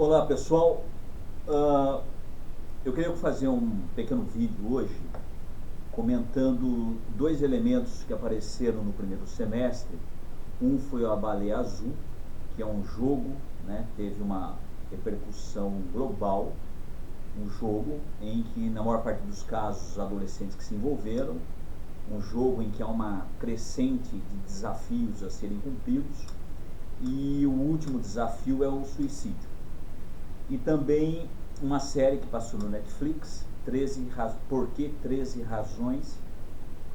Olá pessoal, Ah, eu queria fazer um pequeno vídeo hoje comentando dois elementos que apareceram no primeiro semestre. Um foi a Baleia Azul, que é um jogo, né, teve uma repercussão global, um jogo em que na maior parte dos casos os adolescentes que se envolveram, um jogo em que há uma crescente de desafios a serem cumpridos, e o último desafio é o suicídio. E também uma série que passou no Netflix, Por que 13 Razões,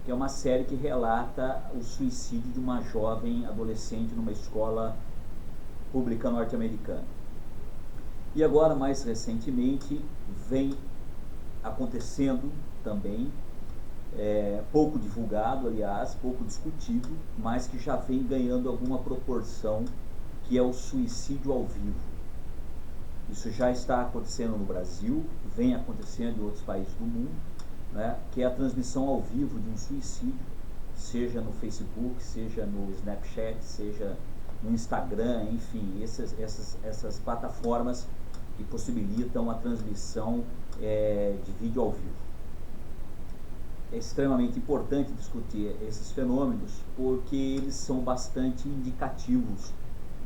que é uma série que relata o suicídio de uma jovem adolescente numa escola pública norte-americana. E agora, mais recentemente, vem acontecendo também, pouco divulgado, aliás, pouco discutido, mas que já vem ganhando alguma proporção, que é o suicídio ao vivo. Isso já está acontecendo no Brasil, vem acontecendo em outros países do mundo, né, que é a transmissão ao vivo de um suicídio, seja no Facebook, seja no Snapchat, seja no Instagram, enfim, essas plataformas que possibilitam a transmissão de vídeo ao vivo. É extremamente importante discutir esses fenômenos porque eles são bastante indicativos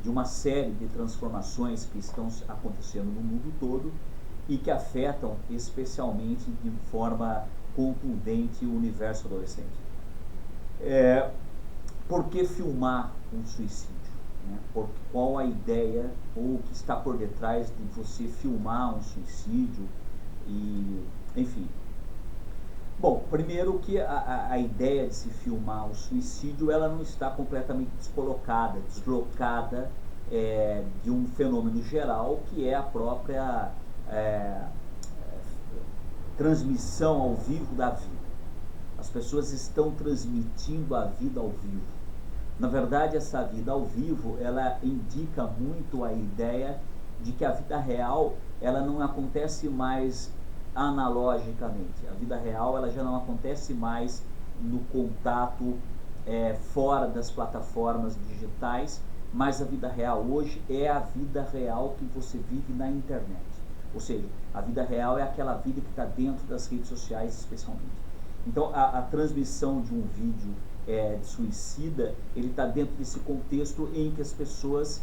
de uma série de transformações que estão acontecendo no mundo todo e que afetam especialmente de forma contundente o universo adolescente. Por que filmar um suicídio? Né? Qual a ideia ou o que está por detrás de você filmar um suicídio? E, enfim. Bom, primeiro que a ideia de se filmar o suicídio, ela não está completamente descolocada, deslocada de um fenômeno geral, que é a própria transmissão ao vivo da vida. As pessoas estão transmitindo a vida ao vivo. Na verdade, essa vida ao vivo, ela indica muito a ideia de que a vida real, ela não acontece mais analogicamente. A vida real, ela já não acontece mais no contato fora das plataformas digitais, mas a vida real hoje é a vida real que você vive na internet. Ou seja, a vida real é aquela vida que está dentro das redes sociais especialmente. Então a transmissão de um vídeo de suicida, ele está dentro desse contexto em que as pessoas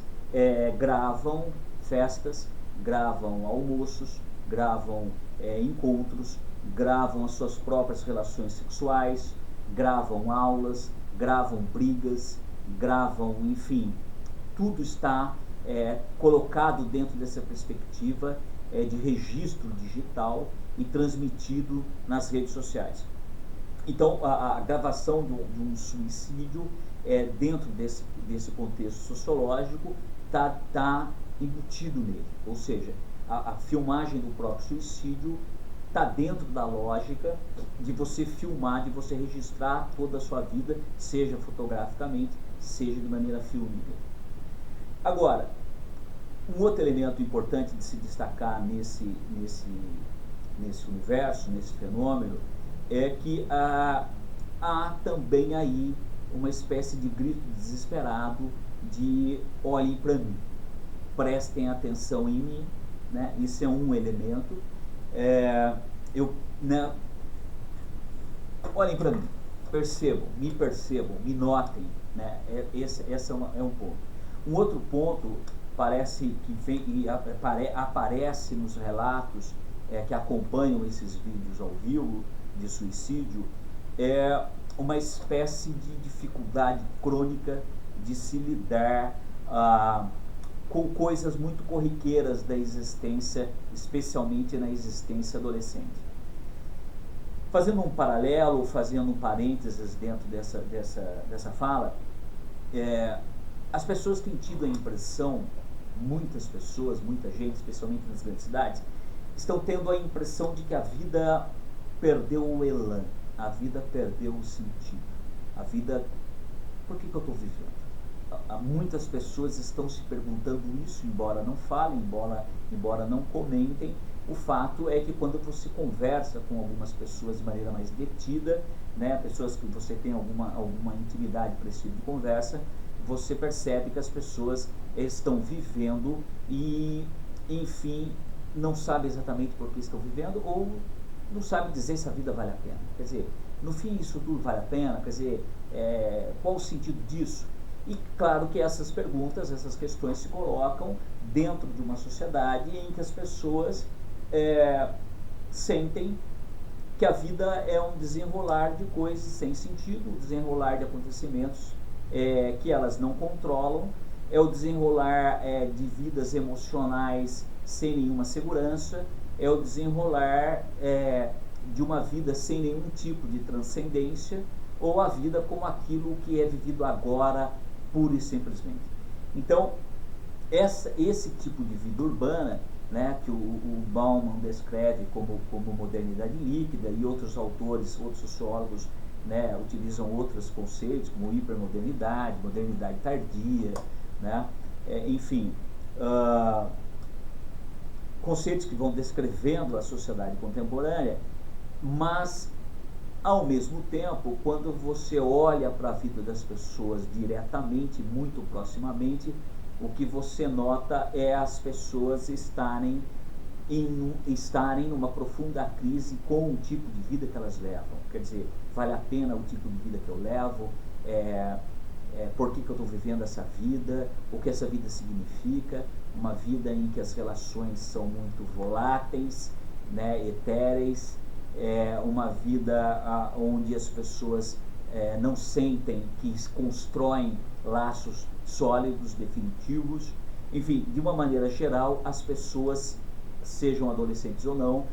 gravam festas, gravam almoços, gravam encontros, gravam as suas próprias relações sexuais, gravam aulas, gravam brigas, gravam, enfim, tudo está colocado dentro dessa perspectiva de registro digital e transmitido nas redes sociais. Então a gravação de um suicídio dentro desse contexto sociológico está embutido nele, ou seja, a filmagem do próprio suicídio está dentro da lógica de você filmar, de você registrar toda a sua vida, seja fotograficamente, seja de maneira filmível. Agora, um outro elemento importante de se destacar nesse universo, nesse fenômeno, é que há também aí uma espécie de grito desesperado de olhem para mim, prestem atenção em mim, né? Isso é um elemento. Olhem para mim, percebam, me notem, né? Esse é um ponto. Um outro ponto parece que vem e aparece nos relatos que acompanham esses vídeos ao vivo de suicídio, é uma espécie de dificuldade crônica de se lidar com coisas muito corriqueiras da existência, especialmente na existência adolescente. Fazendo um paralelo, fazendo um parênteses dentro dessa fala, as pessoas têm tido a impressão, muitas pessoas, muita gente, especialmente nas grandes cidades, estão tendo a impressão de que a vida perdeu o elan, a vida perdeu o sentido. A vida, por que eu estou vivendo? Muitas pessoas estão se perguntando isso, embora não falem, embora não comentem. O fato é que quando você conversa com algumas pessoas de maneira mais detida, né, pessoas que você tem alguma intimidade para esse tipo de conversa, você percebe que as pessoas estão vivendo e enfim, não sabe exatamente por que estão vivendo, ou não sabe dizer se a vida vale a pena. Quer dizer, no fim isso tudo vale a pena? Quer dizer, qual o sentido disso? E claro que essas perguntas, essas questões se colocam dentro de uma sociedade em que as pessoas sentem que a vida é um desenrolar de coisas sem sentido, um desenrolar de acontecimentos que elas não controlam, é o desenrolar de vidas emocionais sem nenhuma segurança, é o desenrolar de uma vida sem nenhum tipo de transcendência, ou a vida como aquilo que é vivido agora, pura e simplesmente. Então, esse tipo de vida urbana, né, que o Bauman descreve como modernidade líquida, e outros autores, outros sociólogos, né, utilizam outros conceitos, como hipermodernidade, modernidade tardia, né, enfim, conceitos que vão descrevendo a sociedade contemporânea, mas, ao mesmo tempo, quando você olha para a vida das pessoas diretamente, muito proximamente, o que você nota é as pessoas estarem numa profunda crise com o tipo de vida que elas levam. Quer dizer, vale a pena o tipo de vida que eu levo? Por que eu estou vivendo essa vida? O que essa vida significa? Uma vida em que as relações são muito voláteis, né, etéreis, uma vida onde as pessoas não sentem que constroem laços sólidos, definitivos. Enfim, de uma maneira geral, as pessoas, sejam adolescentes ou não,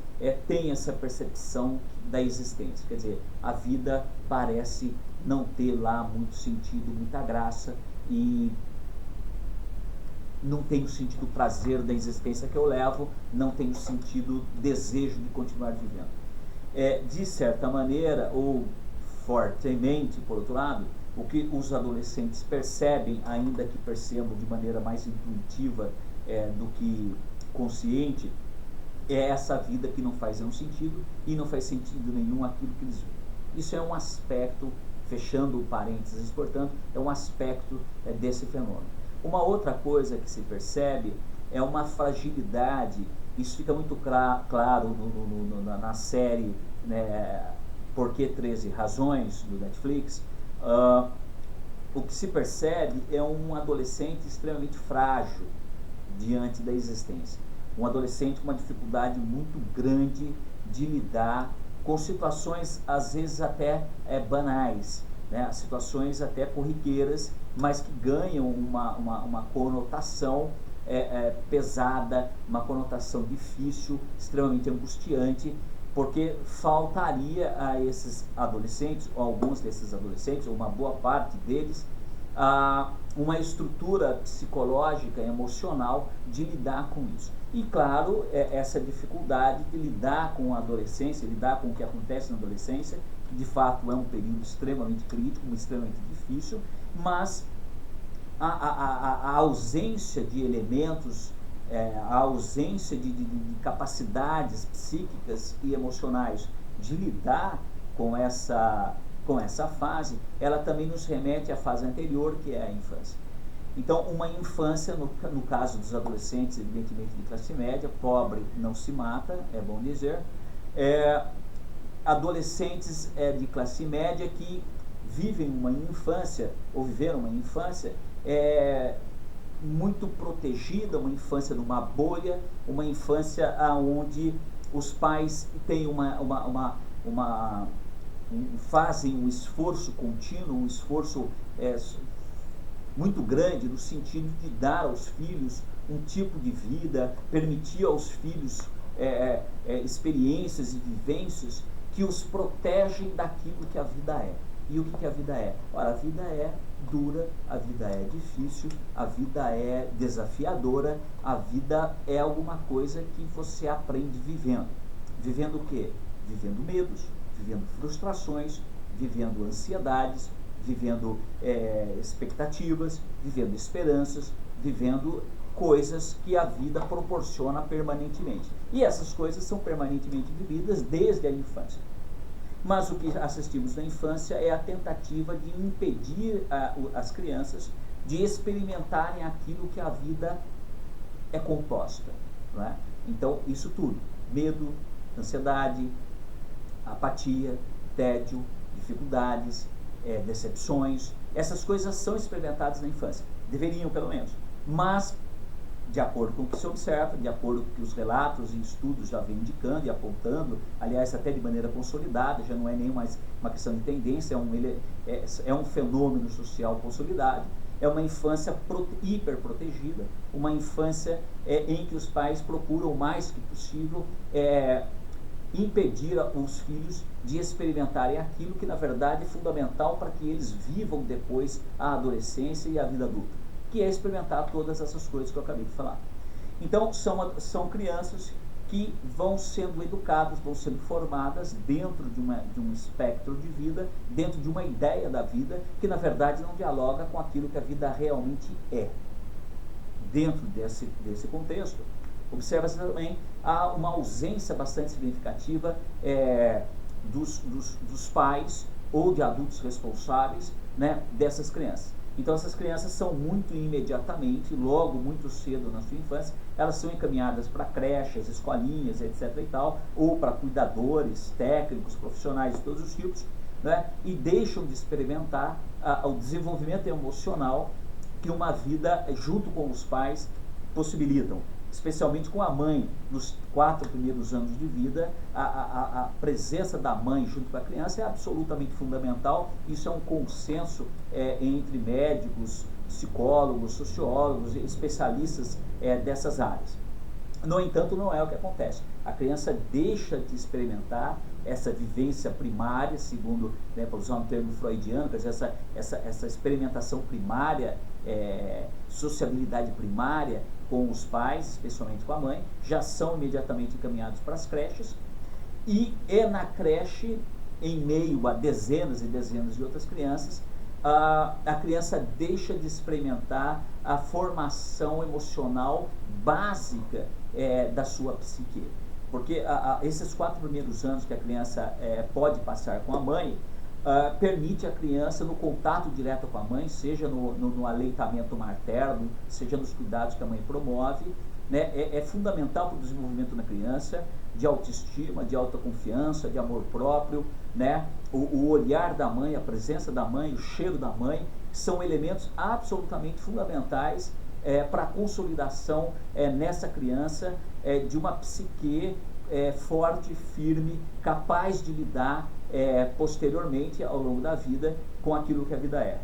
têm essa percepção da existência. Quer dizer, a vida parece não ter lá muito sentido, muita graça, e não tem o sentido prazer da existência que eu levo, não tem o sentido desejo de continuar vivendo. De certa maneira, ou fortemente, por outro lado, o que os adolescentes percebem, ainda que percebam de maneira mais intuitiva do que consciente, é essa vida que não faz nenhum sentido, e não faz sentido nenhum aquilo que eles vivem. Isso é um aspecto, fechando parênteses, portanto, é um aspecto desse fenômeno. Uma outra coisa que se percebe é uma fragilidade. Isso fica muito claro na série, né, Por que 13 Razões, do Netflix. O que se percebe é um adolescente extremamente frágil diante da existência. Um adolescente com uma dificuldade muito grande de lidar com situações, às vezes até banais, né? Situações até corriqueiras, mas que ganham uma conotação pesada, uma conotação difícil, extremamente angustiante, porque faltaria a esses adolescentes, ou alguns desses adolescentes, ou uma boa parte deles, uma estrutura psicológica, emocional de lidar com isso. E claro, essa dificuldade de lidar com a adolescência, lidar com o que acontece na adolescência, que de fato é um período extremamente crítico, extremamente difícil, mas a ausência de elementos, a ausência de capacidades psíquicas e emocionais de lidar com essa fase, ela também nos remete à fase anterior, que é a infância. Então, uma infância, no caso dos adolescentes, evidentemente de classe média, pobre não se mata, é bom dizer, adolescentes de classe média que vivem uma infância, ou viveram uma infância muito protegida, uma infância numa bolha, uma infância onde os pais têm fazem um esforço contínuo, um esforço muito grande no sentido de dar aos filhos um tipo de vida, permitir aos filhos experiências e vivências que os protegem daquilo que a vida é. E o que a vida é? Ora, a vida é dura, a vida é difícil, a vida é desafiadora, a vida é alguma coisa que você aprende vivendo. Vivendo o quê? Vivendo medos, vivendo frustrações, vivendo ansiedades, vivendo expectativas, vivendo esperanças, vivendo coisas que a vida proporciona permanentemente. E essas coisas são permanentemente vividas desde a infância. Mas o que assistimos na infância é a tentativa de impedir as crianças de experimentarem aquilo que a vida é composta. não é? Então, isso tudo, medo, ansiedade, apatia, tédio, dificuldades, decepções, essas coisas são experimentadas na infância, deveriam pelo menos, mas de acordo com o que se observa, de acordo com o que os relatos e estudos já vêm indicando e apontando, aliás, até de maneira consolidada, já não é nem mais uma questão de tendência, é um fenômeno social consolidado, é uma infância hiperprotegida, uma infância em que os pais procuram o mais que possível impedir os filhos de experimentarem aquilo que, na verdade, é fundamental para que eles vivam depois a adolescência e a vida adulta, que é experimentar todas essas coisas que eu acabei de falar. Então, são crianças que vão sendo educadas, vão sendo formadas dentro de um espectro de vida, dentro de uma ideia da vida, que na verdade não dialoga com aquilo que a vida realmente é. Dentro desse contexto, observa-se também uma ausência bastante significativa dos pais ou de adultos responsáveis, né, dessas crianças. Então essas crianças são muito imediatamente, logo muito cedo na sua infância, elas são encaminhadas para creches, escolinhas, etc. e tal, ou para cuidadores, técnicos, profissionais de todos os tipos, né, e deixam de experimentar o desenvolvimento emocional que uma vida junto com os pais possibilitam. Especialmente com a mãe, nos 4 primeiros anos de vida, a presença da mãe junto com a criança é absolutamente fundamental. Isso é um consenso entre médicos, psicólogos, sociólogos, especialistas dessas áreas. No entanto, não é o que acontece. A criança deixa de experimentar essa vivência primária, segundo, né, para usar um termo freudiano, quer dizer, essa experimentação primária, sociabilidade primária com os pais, especialmente com a mãe, já são imediatamente encaminhados para as creches, e na creche, em meio a dezenas e dezenas de outras crianças, a criança deixa de experimentar a formação emocional básica da sua psique. Porque esses 4 primeiros anos que a criança pode passar com a mãe, permite a criança, no contato direto com a mãe, seja no aleitamento materno, seja nos cuidados que a mãe promove, né, é fundamental para o desenvolvimento da criança, de autoestima, de autoconfiança, de amor próprio, né, o olhar da mãe, a presença da mãe, o cheiro da mãe, são elementos absolutamente fundamentais para a consolidação nessa criança de uma psique forte, firme, capaz de lidar posteriormente, ao longo da vida, com aquilo que a vida é.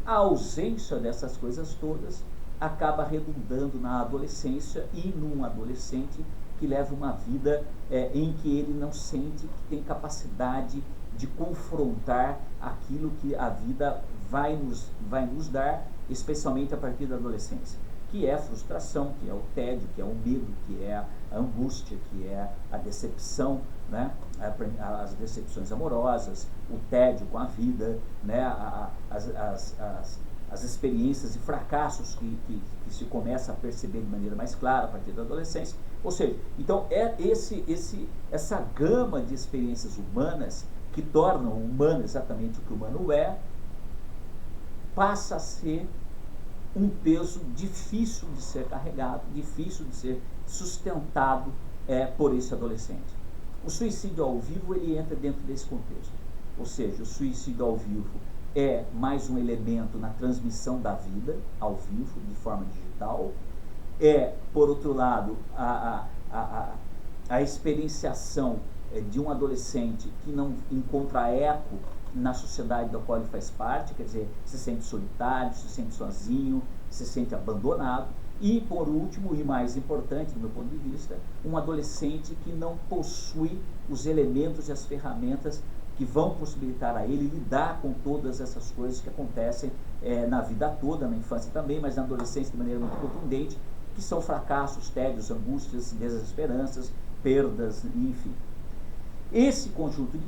A ausência dessas coisas todas acaba redundando na adolescência e num adolescente que leva uma vida em que ele não sente que tem capacidade de confrontar aquilo que a vida vai nos dar, especialmente a partir da adolescência, que é a frustração, que é o tédio, que é o medo, que é a angústia, que é a decepção, né? As decepções amorosas, o tédio com a vida, né? As experiências e fracassos que se começa a perceber de maneira mais clara a partir da adolescência. Ou seja, então essa gama de experiências humanas que tornam humano exatamente o que o humano passa a ser um peso difícil de ser carregado, difícil de ser sustentado por esse adolescente. O suicídio ao vivo, ele entra dentro desse contexto. Ou seja, o suicídio ao vivo é mais um elemento na transmissão da vida ao vivo, de forma digital. Por outro lado, a experienciação de um adolescente que não encontra eco na sociedade da qual ele faz parte, quer dizer, se sente solitário, se sente sozinho, se sente abandonado. E, por último, e mais importante do meu ponto de vista, um adolescente que não possui os elementos e as ferramentas que vão possibilitar a ele lidar com todas essas coisas que acontecem na vida toda, na infância também, mas na adolescência de maneira muito contundente, que são fracassos, tédios, angústias, desesperanças, perdas, enfim. Esse conjunto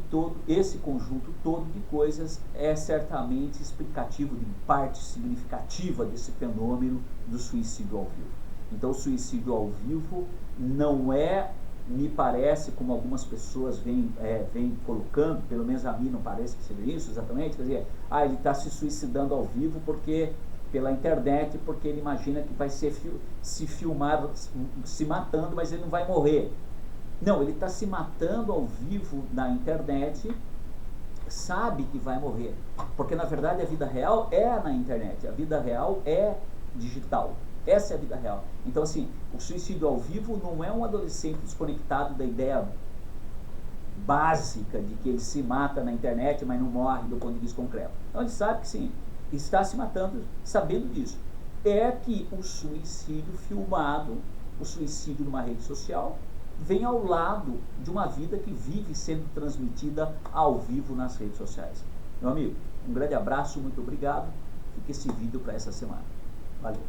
todo de coisas é certamente explicativo de parte significativa desse fenômeno do suicídio ao vivo. Então, o suicídio ao vivo não me parece, como algumas pessoas vêm colocando, pelo menos a mim não parece que seja isso exatamente, quer dizer, ele está se suicidando ao vivo porque pela internet, porque ele imagina que vai ser se filmar se matando, mas ele não vai morrer. Não, ele está se matando ao vivo na internet, sabe que vai morrer, porque na verdade a vida real é na internet, a vida real é digital, essa é a vida real. Então assim, o suicídio ao vivo não é um adolescente desconectado da ideia básica de que ele se mata na internet, mas não morre do ponto de vista concreto. Então ele sabe que sim, está se matando sabendo disso. É que o suicídio filmado, o suicídio numa rede social, vem ao lado de uma vida que vive sendo transmitida ao vivo nas redes sociais. Meu amigo, um grande abraço, muito obrigado. Fica esse vídeo para essa semana. Valeu.